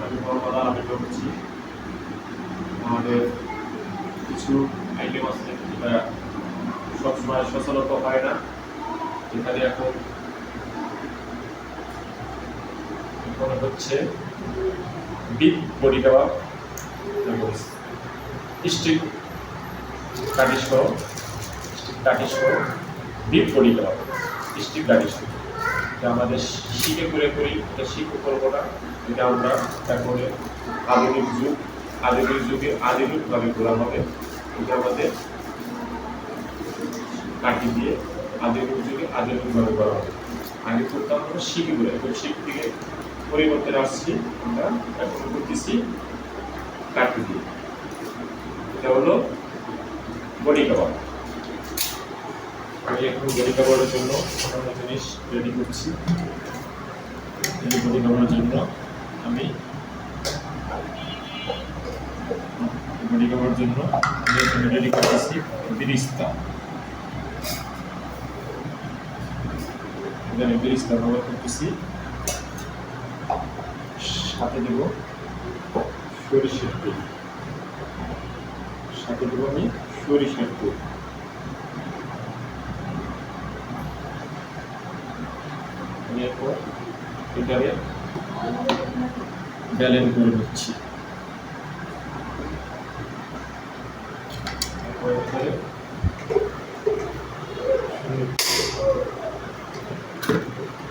আমি বড় কথা আলোচনা করছি। আমাদের কিছু আইটেম আছে যেটা সবসময় সচরাচর হয় না, যেখানে এখন হচ্ছে বিফ বডি কাবাব এবং স্টিক কাটিস বিফ বডি কাবাব স্টিক কাটিস, এটা আমাদের শিখে করে করি, এটা শিখে করবো না, এটা আমরা তারপরে আধুনিক যুগে আধুনিকভাবে করা হবে। এটা আমাদের কাটি দিয়ে আধুনিক যুগে আধুনিকভাবে করা হবে। আগে করতাম আমরা শিখে করে, এখন শিখ থেকে পরিবর্তন আসছি, আমরা এখন করতেছি কাটি দিয়ে। এটা হলো বডি কাবাব। আমি এখন বডি কাবাবের জন্য অন্যান্য জিনিস রেডি করছি। বডি কাবাবের জন্য আমি বডি কাবাবের জন্য রেডি করতেছি বিরিস্তা। আমি বিরিস্তা ব্যবহার করতেছি, সাথে দেব সরিষার তেল, সাথে দেব আমি সরিষার তেল। আমি এরপর এটারে ব্যালেন্স করে নিচ্ছি।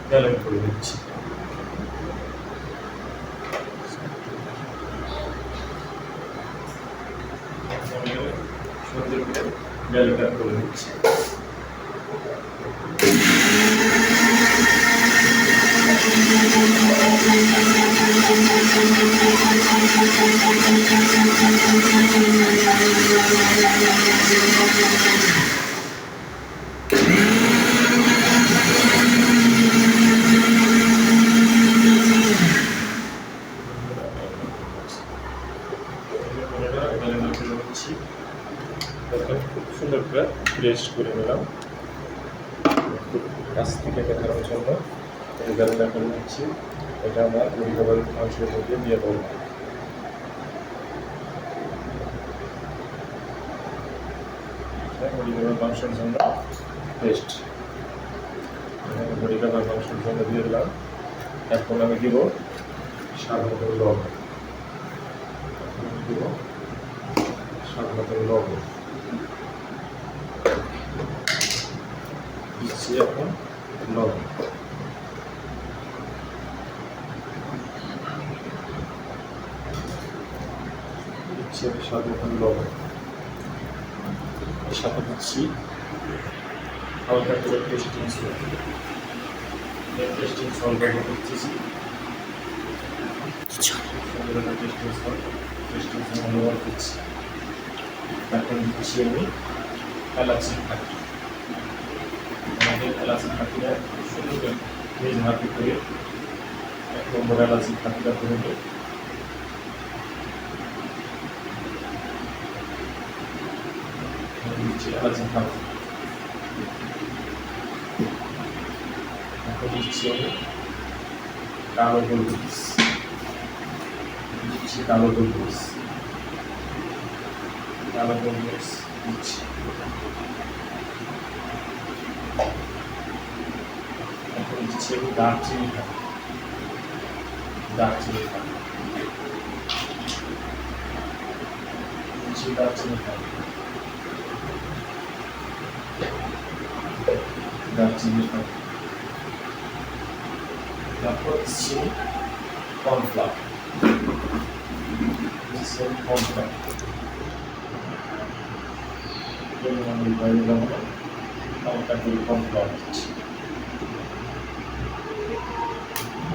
ব্যালেন্স করে নিচ্ছি। সুন্দর করে ব্যালেন্স করে নিচ্ছি। খুব সুন্দর করে পেস্ট করে নিলাম। কাছ থেকে দেখানোর জন্য এই ব্যালেন্ডা করে নিচ্ছি। এটা আমরা বডি কাবাবের মাংসের মধ্যে দিয়ে দেবো। বডি কাবাবের মাংসের জন্য পেস্ট, বডি কাবাবের মাংসের জন্য দিয়ে দিলাম। এখন আমি দিব স্বাদ মতো লবণ, দিচ্ছি এখন লবণ। দিচ্ছি আমি স্বাদ মতন লবণ, সাথে দিচ্ছি হালকা করে টেস্টিং সল্ট। টেস্টিং সল্ট ব্যবহার করতেছি, টেস্টিং সল্ট ব্যবহার করছি। এখন দিচ্ছি আমি এলাচি ফাঁকি। আমাদের এলাচি ফাঁকিটা সুন্দর নিজ হাতে করে 1 নম্বর এলাচি ফাঁকিটা করে নিই। দিচ্ছি এলাচি ফাঁকি। এখন দিচ্ছি আমি কালো গোলমরিচ, দিচ্ছি কালো গোলমরিচ দিচ্ছি। এখন দিচ্ছি আমি দারচিনি খাবো, দারচিনি খাবো, দিচ্ছি দারচিনি খাবো, দারচিনি খাবো। তারপর দিচ্ছি কর্নফ্লাওয়ার, দিচ্ছি কর্নফ্লাওয়ার। আমি বাইরে যাবো না, হালকা করে কর্নফ্লাওয়ার দিচ্ছি,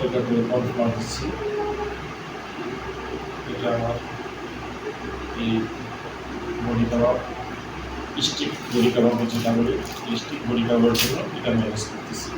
এটা করে কর্নফ্লাওয়ার দিচ্ছি। এটা আমার এই বডি কাবাব স্টিক বডি কাবাব যেটা বলি, স্টিক বডি কাবাবের জন্য এটা ম্যানেজ করতেছি।